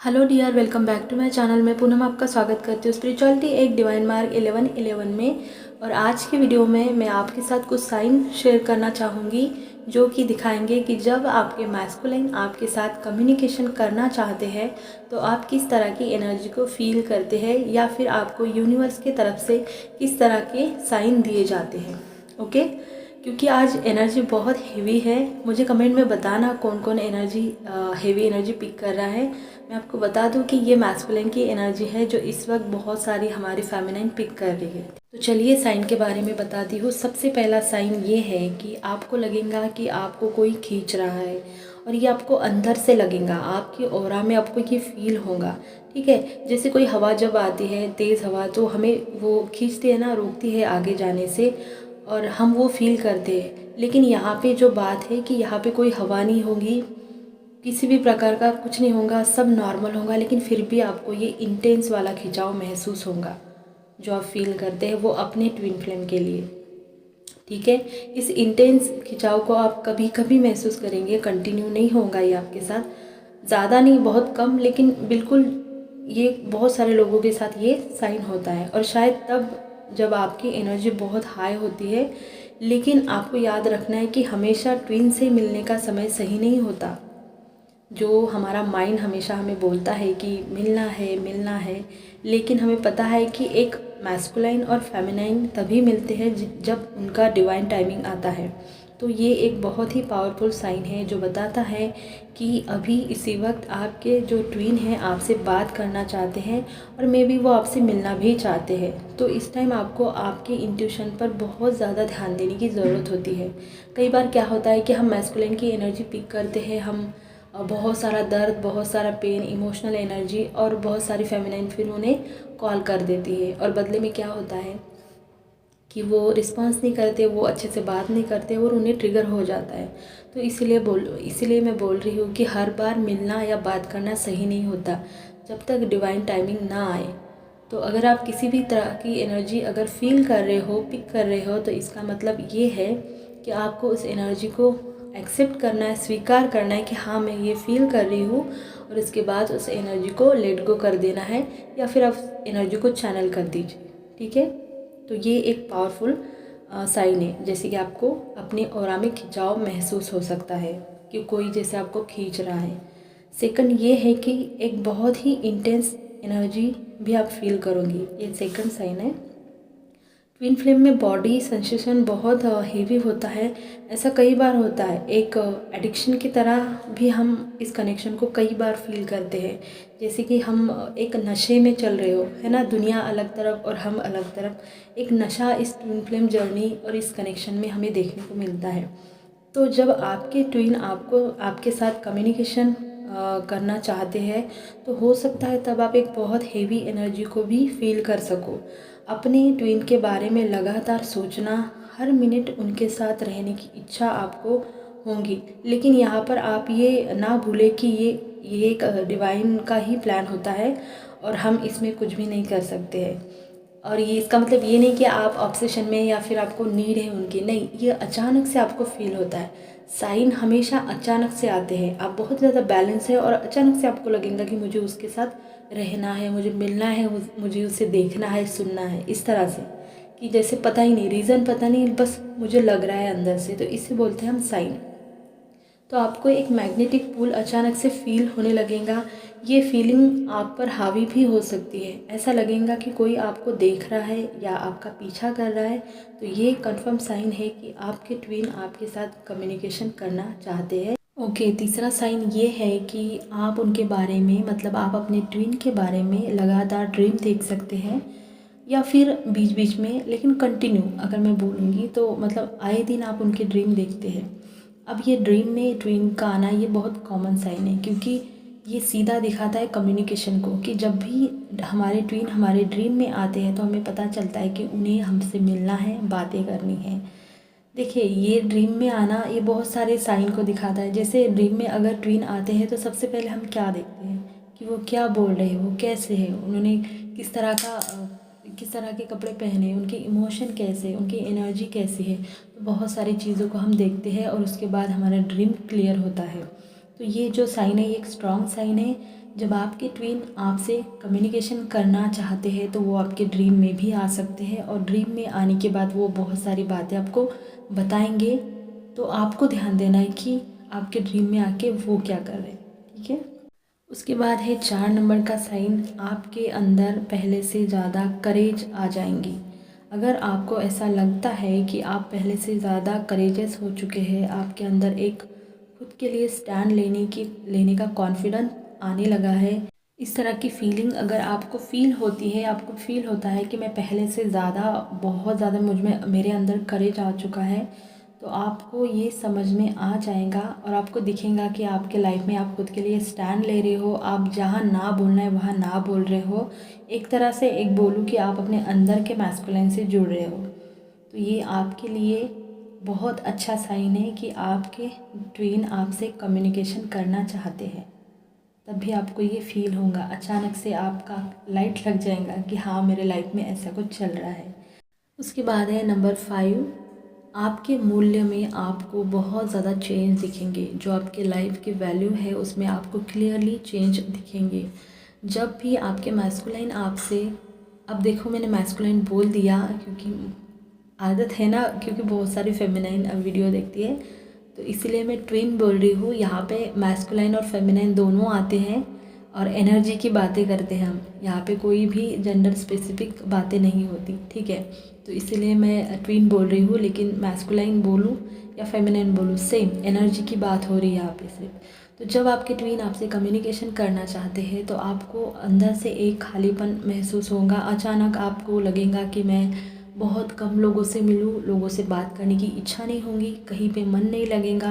Hello dear, welcome back to my channel. मैं पूनम आपका स्वागत करती हूँ स्पिरिचुअलिटी एक डिवाइन मार्क 1111 में। और आज की वीडियो में मैं आपके साथ कुछ साइन शेयर करना चाहूँगी जो कि दिखाएंगे कि जब आपके मैस्कुलिन आपके साथ कम्युनिकेशन करना चाहते हैं तो आप किस तरह की एनर्जी को फील करते हैं या फिर आपको यूनिवर्स की तरफ से किस तरह के साइन दिए जाते हैं। ओके, क्योंकि आज एनर्जी बहुत हेवी है। मुझे कमेंट में बताना कौन कौन एनर्जी हेवी एनर्जी पिक कर रहा है। मैं आपको बता दूं कि ये मैस्कुलिन की एनर्जी है जो इस वक्त बहुत सारी हमारी फेमिनाइन पिक कर रही है। तो चलिए साइन के बारे में बताती हूँ। सबसे पहला साइन ये है कि आपको लगेगा कि आपको कोई खींच रहा है और ये आपको अंदर से लगेगा, आपकी ऑरा में आपको ये फील होगा। ठीक है, जैसे कोई हवा जब आती है, तेज़ हवा, तो हमें वो खींचती है ना, रोकती है आगे जाने से और हम वो फील करते हैं। लेकिन यहाँ पे जो बात है कि यहाँ पे कोई हवा नहीं होगी, किसी भी प्रकार का कुछ नहीं होगा, सब नॉर्मल होगा, लेकिन फिर भी आपको ये इंटेंस वाला खिंचाव महसूस होगा जो आप फील करते हैं वो अपने ट्विन फ्लेम के लिए। ठीक है, इस इंटेंस खिंचाव को आप कभी कभी महसूस करेंगे, कंटिन्यू नहीं होगा ये आपके साथ, ज़्यादा नहीं, बहुत कम, लेकिन बिल्कुल ये बहुत सारे लोगों के साथ ये साइन होता है। और शायद तब जब आपकी एनर्जी बहुत हाई होती है। लेकिन आपको याद रखना है कि हमेशा ट्विन से मिलने का समय सही नहीं होता। जो हमारा माइंड हमेशा हमें बोलता है कि मिलना है मिलना है, लेकिन हमें पता है कि एक मैस्कुलाइन और फेमिनाइन तभी मिलते हैं जब उनका डिवाइन टाइमिंग आता है। तो ये एक बहुत ही पावरफुल साइन है जो बताता है कि अभी इसी वक्त आपके जो ट्विन हैं आपसे बात करना चाहते हैं और मे बी वो आपसे मिलना भी चाहते हैं। तो इस टाइम आपको आपके इंट्यूशन पर बहुत ज़्यादा ध्यान देने की ज़रूरत होती है। कई बार क्या होता है कि हम मैस्कुलाइन की एनर्जी पिक करते हैं, हम बहुत सारा दर्द, बहुत सारा पेन, इमोशनल एनर्जी और बहुत सारी फेमिनाइन फिर उन्हें कॉल कर देती है और बदले में क्या होता है कि वो रिस्पांस नहीं करते, वो अच्छे से बात नहीं करते और उन्हें ट्रिगर हो जाता है। तो इसीलिए मैं बोल रही हूँ कि हर बार मिलना या बात करना सही नहीं होता जब तक डिवाइन टाइमिंग ना आए। तो अगर आप किसी भी तरह की एनर्जी अगर फील कर रहे हो, पिक कर रहे हो, तो इसका मतलब ये है कि आपको उस एनर्जी को एक्सेप्ट करना है, स्वीकार करना है कि हाँ मैं ये फील कर रही हूँ, और उसके बाद उस एनर्जी को लेट गो कर देना है या फिर आप एनर्जी को चैनल कर दीजिए। ठीक है, तो ये एक पावरफुल साइन है, जैसे कि आपको अपने ऑरा में खिंचाव महसूस हो सकता है कि कोई जैसे आपको खींच रहा है। सेकंड ये है कि एक बहुत ही इंटेंस एनर्जी भी आप फील करोगी, ये सेकंड साइन है। ट्विन फ्लेम में बॉडी सेंसेशन बहुत हेवी होता है। ऐसा कई बार होता है, एक एडिक्शन की तरह भी हम इस कनेक्शन को कई बार फील करते हैं। जैसे कि हम एक नशे में चल रहे हो, है ना, दुनिया अलग तरफ और हम अलग तरफ। एक नशा इस ट्विन फ्लेम जर्नी और इस कनेक्शन में हमें देखने को मिलता है। तो जब आपके ट्विन आपको आपके साथ कम्युनिकेशन करना चाहते हैं तो हो सकता है तब आप एक बहुत हेवी एनर्जी को भी फील कर सको। अपने ट्विन के बारे में लगातार सोचना, हर मिनट उनके साथ रहने की इच्छा आपको होंगी। लेकिन यहाँ पर आप ये ना भूलें कि ये एक डिवाइन का ही प्लान होता है और हम इसमें कुछ भी नहीं कर सकते हैं। और ये इसका मतलब ये नहीं कि आप ऑब्सेशन में या फिर आपको नीड है उनकी, नहीं, ये अचानक से आपको फील होता है। साइन हमेशा अचानक से आते हैं। आप बहुत ज़्यादा बैलेंस है और अचानक से आपको लगेगा कि मुझे उसके साथ रहना है, मुझे मिलना है, मुझे उसे देखना है, सुनना है, इस तरह से कि जैसे पता ही नहीं, रीज़न पता नहीं, बस मुझे लग रहा है अंदर से। तो इसे बोलते हैं हम साइन। तो आपको एक मैग्नेटिक पुल अचानक से फील होने लगेगा। ये फीलिंग आप पर हावी भी हो सकती है। ऐसा लगेगा कि कोई आपको देख रहा है या आपका पीछा कर रहा है। तो ये कंफर्म साइन है कि आपके ट्विन आपके साथ कम्युनिकेशन करना चाहते हैं। ओके, तीसरा साइन ये है कि आप उनके बारे में, मतलब आप अपने ट्विन के बारे में लगातार ड्रीम देख सकते हैं या फिर बीच बीच में, लेकिन कंटिन्यू अगर मैं बोलूँगी तो मतलब आए दिन आप उनके ड्रीम देखते हैं। अब ये ड्रीम में ट्विन का आना ये बहुत कॉमन साइन है, क्योंकि ये सीधा दिखाता है कम्युनिकेशन को कि जब भी हमारे ट्विन हमारे ड्रीम में आते हैं तो हमें पता चलता है कि उन्हें हमसे मिलना है, बातें करनी है। देखिए, ये ड्रीम में आना ये बहुत सारे साइन को दिखाता है। जैसे ड्रीम में अगर ट्विन आते हैं तो सबसे पहले हम क्या देखते हैं कि वो क्या बोल रहे हैं, वो कैसे हैं, उन्होंने किस तरह के कपड़े पहने, उनके इमोशन कैसे, उनकी एनर्जी कैसी है। तो बहुत सारी चीज़ों को हम देखते हैं और उसके बाद हमारा ड्रीम क्लियर होता है। तो ये जो साइन है ये एक स्ट्रॉन्ग साइन है जब आपके ट्विन आपसे कम्युनिकेशन करना चाहते हैं तो वो आपके ड्रीम में भी आ सकते हैं, और ड्रीम में आने के बाद वो बहुत सारी बातें आपको बताएंगे। तो आपको ध्यान देना है कि आपके ड्रीम में आके वो क्या कर रहे हैं, ठीक है। उसके बाद है 4 नंबर का साइन, आपके अंदर पहले से ज़्यादा करेज आ जाएंगी। अगर आपको ऐसा लगता है कि आप पहले से ज़्यादा करेजस हो चुके हैं, आपके अंदर एक खुद के लिए स्टैंड लेने का कॉन्फिडेंस आने लगा है, इस तरह की फीलिंग अगर आपको फ़ील होती है, आपको फ़ील होता है कि मैं पहले से ज़्यादा बहुत ज़्यादा मुझ में मेरे अंदर करेज आ चुका है, तो आपको ये समझ में आ जाएगा और आपको दिखेगा कि आपके लाइफ में आप खुद के लिए स्टैंड ले रहे हो। आप जहाँ ना बोलना है वहाँ ना बोल रहे हो। एक तरह से एक बोलूँ कि आप अपने अंदर के मैस्कुलिन से जुड़ रहे हो। तो ये आपके लिए बहुत अच्छा साइन है कि आपके ट्विन आपसे कम्युनिकेशन करना चाहते हैं। तब भी आपको ये फील होगा, अचानक से आपका लाइट लग जाएगा कि हाँ मेरे लाइफ में ऐसा कुछ चल रहा है। उसके बाद है नंबर 5, आपके मूल्य में आपको बहुत ज़्यादा चेंज दिखेंगे। जो आपके लाइफ की वैल्यू है उसमें आपको क्लियरली चेंज दिखेंगे। जब भी आपके मैस्कुलाइन आपसे, अब देखो मैंने मैस्कुलाइन बोल दिया क्योंकि आदत है ना, क्योंकि बहुत सारी फेमिनाइन वीडियो देखती है तो इसलिए मैं ट्विन बोल रही हूँ। यहाँ पे मैस्कुलाइन और फेमिनाइन दोनों आते हैं और एनर्जी की बातें करते हैं हम। यहाँ पे कोई भी जेंडर स्पेसिफिक बातें नहीं होती, ठीक है। तो इसीलिए मैं ट्विन बोल रही हूँ, लेकिन मैस्कुलाइन बोलूँ या फेमिनाइन बोलूँ सेम एनर्जी की बात हो रही है यहाँ पे सिर्फ। तो जब आपके ट्विन आपसे कम्युनिकेशन करना चाहते हैं तो आपको अंदर से एक खालीपन महसूस होगा। अचानक आपको लगेगा कि मैं बहुत कम लोगों से मिलूँ, लोगों से बात करने की इच्छा नहीं होगी, कहीं पे मन नहीं लगेगा,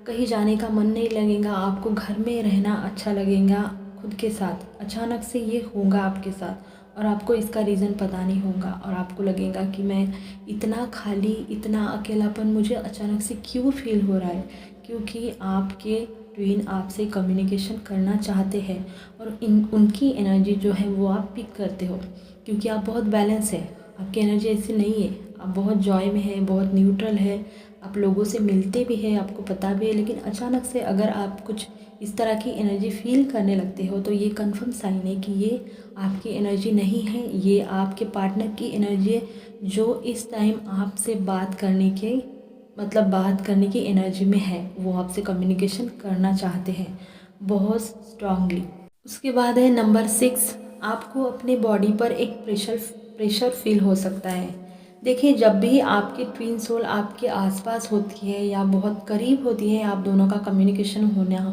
कहीं जाने का मन नहीं लगेगा, आपको घर में रहना अच्छा लगेगा खुद के साथ। अचानक से ये होगा आपके साथ और आपको इसका रीज़न पता नहीं होगा और आपको लगेगा कि मैं इतना खाली, इतना अकेलापन मुझे अचानक से क्यों फील हो रहा है, क्योंकि आपके ट्विन आपसे कम्युनिकेशन करना चाहते हैं और उनकी एनर्जी जो है वो आप पिक करते हो, क्योंकि आप बहुत बैलेंस है। आपकी एनर्जी ऐसी नहीं है, आप बहुत जॉय में है, बहुत न्यूट्रल है, आप लोगों से मिलते भी हैं, आपको पता भी है। लेकिन अचानक से अगर आप कुछ इस तरह की एनर्जी फील करने लगते हो तो ये कंफर्म साइन है कि ये आपकी एनर्जी नहीं है, ये आपके पार्टनर की एनर्जी है, जो इस टाइम आपसे बात करने की एनर्जी में है। वो आपसे कम्युनिकेशन करना चाहते हैं बहुत स्ट्रांगली। उसके बाद है नंबर 6, आपको अपने बॉडी पर एक प्रेशर फील हो सकता है। देखिए, जब भी आपकी ट्विन सोल आपके आसपास होती है या बहुत करीब होती है, आप दोनों का कम्युनिकेशन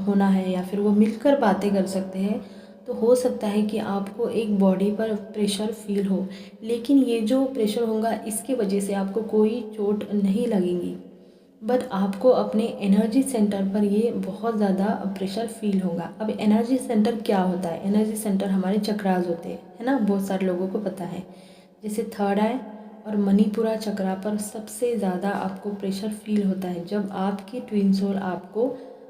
होना है या फिर वो मिलकर बातें कर सकते हैं, तो हो सकता है कि आपको एक बॉडी पर प्रेशर फील हो। लेकिन ये जो प्रेशर होगा इसकी वजह से आपको कोई चोट नहीं लगेगी, बट आपको अपने एनर्जी सेंटर पर ये बहुत ज़्यादा प्रेशर फील होगा। अब एनर्जी सेंटर क्या होता है? एनर्जी सेंटर हमारे चक्रास होते हैं, है ना, बहुत सारे लोगों को पता है। जैसे थर्ड आई और मणिपुरा चक्रा पर सबसे ज़्यादा आपको प्रेशर फील होता है जब आपकी ट्विन सोल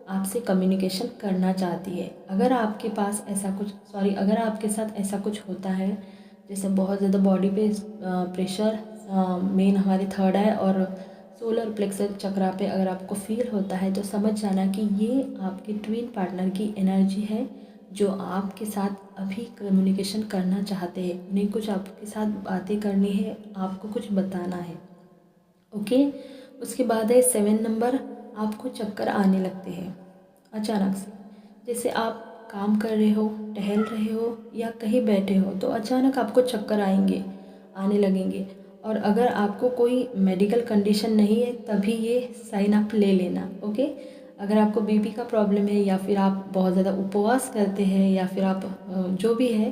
आपसे कम्युनिकेशन करना चाहती है। अगर आपके साथ ऐसा कुछ होता है, जैसे बहुत ज़्यादा बॉडी पे प्रेशर, मेन हमारे थर्ड आई और सोलर प्लेक्सस चक्रा पे अगर आपको फील होता है तो समझ जाना कि ये आपके ट्विन पार्टनर की एनर्जी है जो आपके साथ अभी कम्युनिकेशन करना चाहते हैं। उन्हें कुछ आपके साथ बातें करनी है, आपको कुछ बताना है, ओके। उसके बाद है 7 नंबर, आपको चक्कर आने लगते हैं अचानक से। जैसे आप काम कर रहे हो, टहल रहे हो या कहीं बैठे हो तो अचानक आपको चक्कर आने लगेंगे। और अगर आपको कोई मेडिकल कंडीशन नहीं है तभी ये साइन आप ले लेना, ओके। अगर आपको बीपी का प्रॉब्लम है या फिर आप बहुत ज़्यादा उपवास करते हैं या फिर आप जो भी है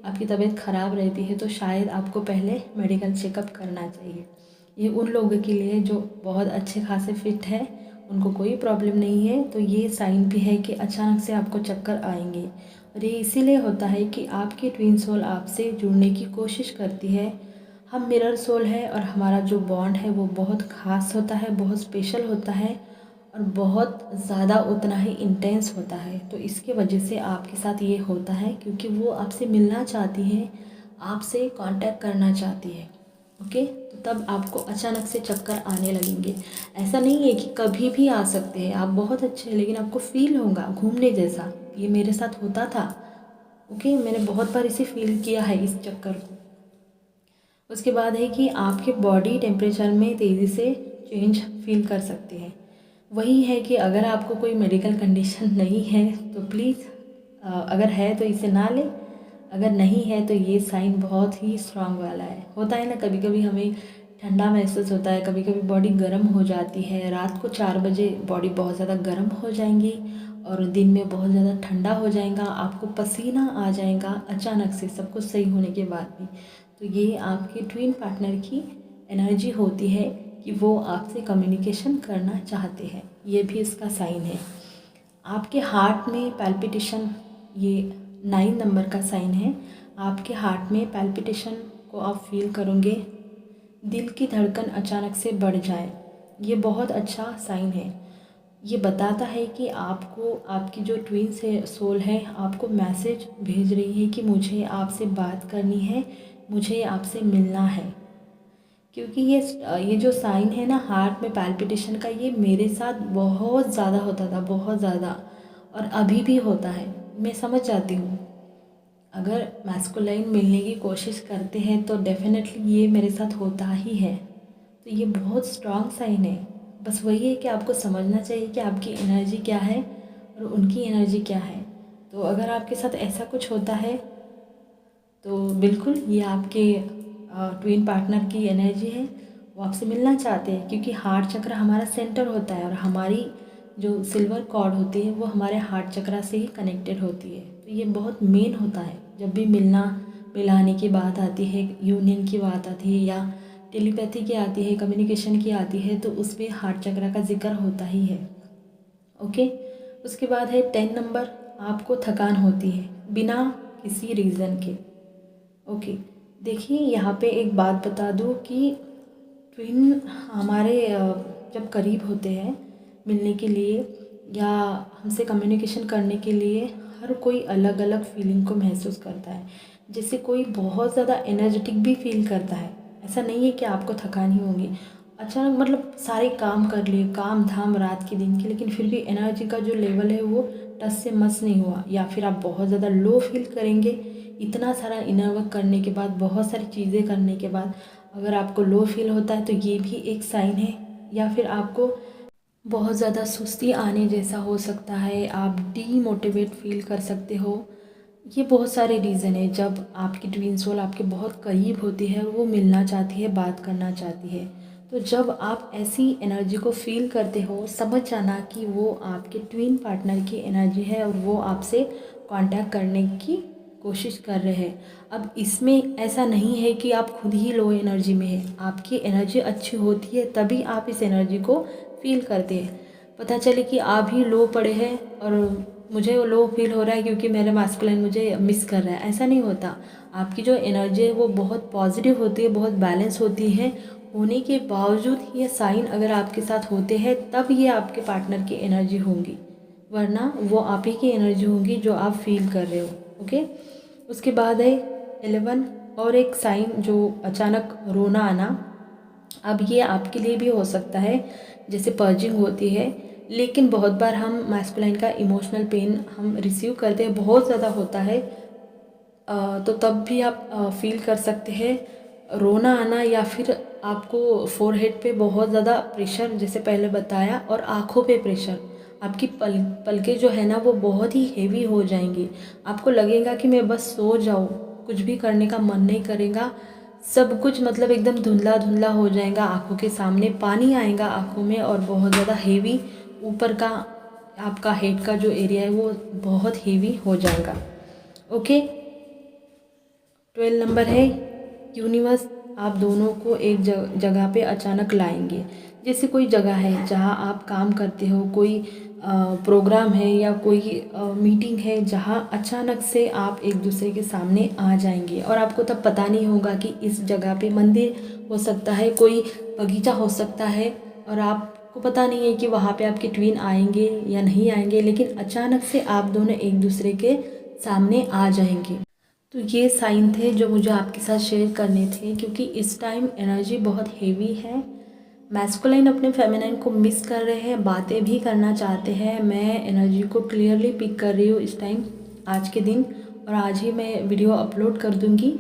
आपकी तबीयत ख़राब रहती है तो शायद आपको पहले मेडिकल चेकअप करना चाहिए। ये उन लोगों के लिए जो बहुत अच्छे खासे फिट है, उनको कोई प्रॉब्लम नहीं है, तो ये साइन भी है कि अचानक से आपको चक्कर आएंगे। और ये इसीलिए होता है कि आपकी ट्विन सोल आपसे जुड़ने की कोशिश करती है। हम मिरर सोल है और हमारा जो बॉन्ड है वो बहुत ख़ास होता है, बहुत स्पेशल होता है और बहुत ज़्यादा उतना ही इंटेंस होता है। तो इसके वजह से आपके साथ ये होता है क्योंकि वो आपसे मिलना चाहती है, आपसे कांटेक्ट करना चाहती है, ओके। तो तब आपको अचानक से चक्कर आने लगेंगे। ऐसा नहीं है कि कभी भी आ सकते हैं, आप बहुत अच्छे हैं लेकिन आपको फील होगा घूमने जैसा, ये मेरे साथ होता था ओके, मैंने बहुत बार इसे फील किया है इस चक्कर को। उसके बाद है कि आपके बॉडी टेम्परेचर में तेज़ी से चेंज फील कर सकते हैं। वही है कि अगर आपको कोई मेडिकल कंडीशन नहीं है तो प्लीज़, अगर है तो इसे ना लें, अगर नहीं है तो ये साइन बहुत ही स्ट्रांग वाला है। होता है ना, कभी कभी हमें ठंडा महसूस होता है, कभी कभी बॉडी गर्म हो जाती है। रात को 4 बजे बॉडी बहुत ज़्यादा गर्म हो जाएंगी और दिन में बहुत ज़्यादा ठंडा हो जाएगा, आपको पसीना आ जाएगा अचानक से, सब कुछ सही होने के बाद भी। तो ये आपके ट्विन पार्टनर की एनर्जी होती है कि वो आपसे कम्युनिकेशन करना चाहते हैं, ये भी इसका साइन है। आपके हार्ट में पैल्पिटेशन, ये 9 नंबर का साइन है। आपके हार्ट में पैल्पिटेशन को आप फील करोगे, दिल की धड़कन अचानक से बढ़ जाए, ये बहुत अच्छा साइन है। ये बताता है कि आपको, आपकी जो ट्विन से सोल है आपको मैसेज भेज रही है कि मुझे आपसे बात करनी है, मुझे आपसे मिलना है। क्योंकि ये जो साइन है ना हार्ट में पैल्पिटेशन का, ये मेरे साथ बहुत ज़्यादा होता था, बहुत ज़्यादा, और अभी भी होता है। मैं समझ जाती हूँ, अगर मैस्कुलाइन मिलने की कोशिश करते हैं तो डेफिनेटली ये मेरे साथ होता ही है। तो ये बहुत स्ट्रॉन्ग साइन है। बस वही है कि आपको समझना चाहिए कि आपकी एनर्जी क्या है और उनकी एनर्जी क्या है। तो अगर आपके साथ ऐसा कुछ होता है तो बिल्कुल ये आपके ट्विन पार्टनर की एनर्जी है, वो आपसे मिलना चाहते हैं। क्योंकि हार्ट चक्र हमारा सेंटर होता है और हमारी जो सिल्वर कॉर्ड होती है वो हमारे हार्ट चक्र से ही कनेक्टेड होती है। तो ये बहुत मेन होता है, जब भी मिलाने की बात आती है, यूनियन की बात आती है, या टेलीपैथी की आती है, कम्युनिकेशन की आती है, तो उस पर हार्ट चक्र का जिक्र होता ही है। ओके, उसके बाद है 10 नंबर, आपको थकान होती है बिना किसी रीज़न के। ओके, देखिए यहाँ पे एक बात बता दूँ कि ट्विन हमारे जब करीब होते हैं मिलने के लिए या हमसे कम्युनिकेशन करने के लिए, हर कोई अलग अलग फीलिंग को महसूस करता है। जैसे कोई बहुत ज़्यादा एनर्जेटिक भी फील करता है, ऐसा नहीं है कि आपको थकान ही होगी। अचानक मतलब सारे काम कर लिए, काम धाम रात के दिन के, लेकिन फिर भी एनर्जी का जो लेवल है वो टस से मस नहीं हुआ, या फिर आप बहुत ज़्यादा लो फील करेंगे। इतना सारा इनर वर्क करने के बाद, बहुत सारी चीज़ें करने के बाद अगर आपको लो फील होता है तो ये भी एक साइन है। या फिर आपको बहुत ज़्यादा सुस्ती आने जैसा हो सकता है, आप डीमोटिवेट फील कर सकते हो। ये बहुत सारे रीज़न है जब आपकी ट्विन सोल आपके बहुत करीब होती है और वो मिलना चाहती है, बात करना चाहती है। तो जब आप ऐसी एनर्जी को फील करते हो, समझ जाना कि वो आपके ट्विन पार्टनर की एनर्जी है और वो आपसे कांटेक्ट करने की कोशिश कर रहे हैं। अब इसमें ऐसा नहीं है कि आप खुद ही लो एनर्जी में है, आपकी एनर्जी अच्छी होती है तभी आप इस एनर्जी को फील करते हैं। पता चले कि आप ही लो पड़े हैं और मुझे वो लो फील हो रहा है क्योंकि मेरा मास्कुलाइन मुझे मिस कर रहा है, ऐसा नहीं होता। आपकी जो एनर्जी है वो बहुत पॉजिटिव होती है, बहुत बैलेंस होती है। होने के बावजूद ये साइन अगर आपके साथ होते हैं तब ये आपके पार्टनर की एनर्जी होंगी, वरना वो आप ही की एनर्जी होंगी जो आप फील कर रहे हो। ओके, उसके बाद है 11 और एक साइन जो अचानक रोना आना। अब ये आपके लिए भी हो सकता है, जैसे पर्जिंग होती है, लेकिन बहुत बार हम मैस्कुलाइन का इमोशनल पेन हम रिसीव करते हैं, बहुत ज़्यादा होता है, तो तब भी आप फील कर सकते हैं रोना आना, या फिर आपको फोरहेड पे बहुत ज़्यादा प्रेशर, जैसे पहले बताया, और आँखों पे प्रेशर। आपकी पलकें जो है ना वो बहुत ही हेवी हो जाएंगी, आपको लगेगा कि मैं बस सो जाऊँ, कुछ भी करने का मन नहीं करेगा, सब कुछ मतलब एकदम धुंधला धुंधला हो जाएगा, आँखों के सामने पानी आएगा आँखों में, और बहुत ज़्यादा हेवी ऊपर का आपका हेड का जो एरिया है वो बहुत हेवी हो जाएगा। ओके, 12 नंबर है यूनिवर्स आप दोनों को एक जगह पे अचानक लाएंगे। जैसे कोई जगह है जहाँ आप काम करते हो, कोई प्रोग्राम है या कोई मीटिंग है जहाँ अचानक से आप एक दूसरे के सामने आ जाएंगे, और आपको तब पता नहीं होगा कि इस जगह पे मंदिर हो सकता है, कोई बगीचा हो सकता है, और आपको पता नहीं है कि वहाँ पे आपके ट्विन आएंगे या नहीं आएंगे, लेकिन अचानक से आप दोनों एक दूसरे के सामने आ जाएंगे। तो ये साइन थे जो मुझे आपके साथ शेयर करने थे, क्योंकि इस टाइम एनर्जी बहुत हेवी है। मैस्कुलाइन अपने फेमिनाइन को मिस कर रहे हैं, बातें भी करना चाहते हैं। मैं एनर्जी को क्लियरली पिक कर रही हूँ इस टाइम, आज के दिन, और आज ही मैं वीडियो अपलोड कर दूँगी।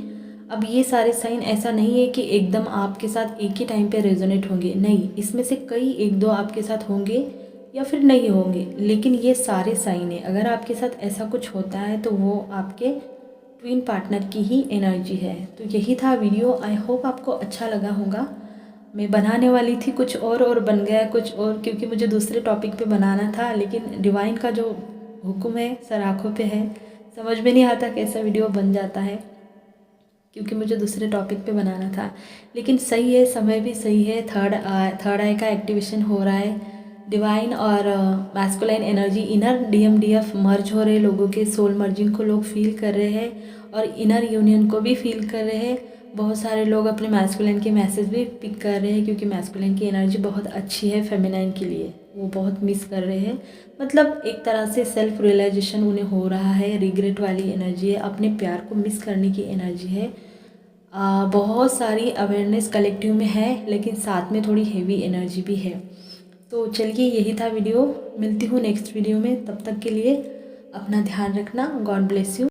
अब ये सारे साइन ऐसा नहीं है कि एकदम आपके साथ एक ही टाइम पे रेजोनेट होंगे, नहीं, इसमें से कई 1-2 आपके साथ होंगे या फिर नहीं होंगे, लेकिन ये सारे साइन है। अगर आपके साथ ऐसा कुछ होता है तो वो आपके ट्विन पार्टनर की ही एनर्जी है। तो यही था वीडियो, आई होप आपको अच्छा लगा होगा। मैं बनाने वाली थी कुछ और बन गया कुछ और, क्योंकि मुझे दूसरे टॉपिक पे बनाना था, लेकिन डिवाइन का जो हुक्म है सर आँखों पे है, समझ में नहीं आता कैसा वीडियो बन जाता है, क्योंकि मुझे दूसरे टॉपिक पे बनाना था। लेकिन सही है, समय भी सही है, थर्ड आई का एक्टिवेशन हो रहा है। डिवाइन और मैस्कुलाइन एनर्जी, इनर DMDF मर्ज हो रहे, लोगों के सोल मर्जिंग को लोग फील कर रहे हैं और इनर यूनियन को भी फील कर रहे हैं। बहुत सारे लोग अपने मैस्कुलाइन के मैसेज भी पिक कर रहे हैं, क्योंकि मैस्कुलाइन की एनर्जी बहुत अच्छी है फेमिनाइन के लिए, वो बहुत मिस कर रहे हैं। मतलब एक तरह से सेल्फ रियलाइजेशन उन्हें हो रहा है, रिग्रेट वाली एनर्जी है, अपने प्यार को मिस करने की एनर्जी है। बहुत सारी अवेयरनेस कलेक्टिव में है, लेकिन साथ में थोड़ी हेवी एनर्जी भी है। तो चलिए, यही था वीडियो, मिलती हूँ नेक्स्ट वीडियो में। तब तक के लिए अपना ध्यान रखना। God bless you.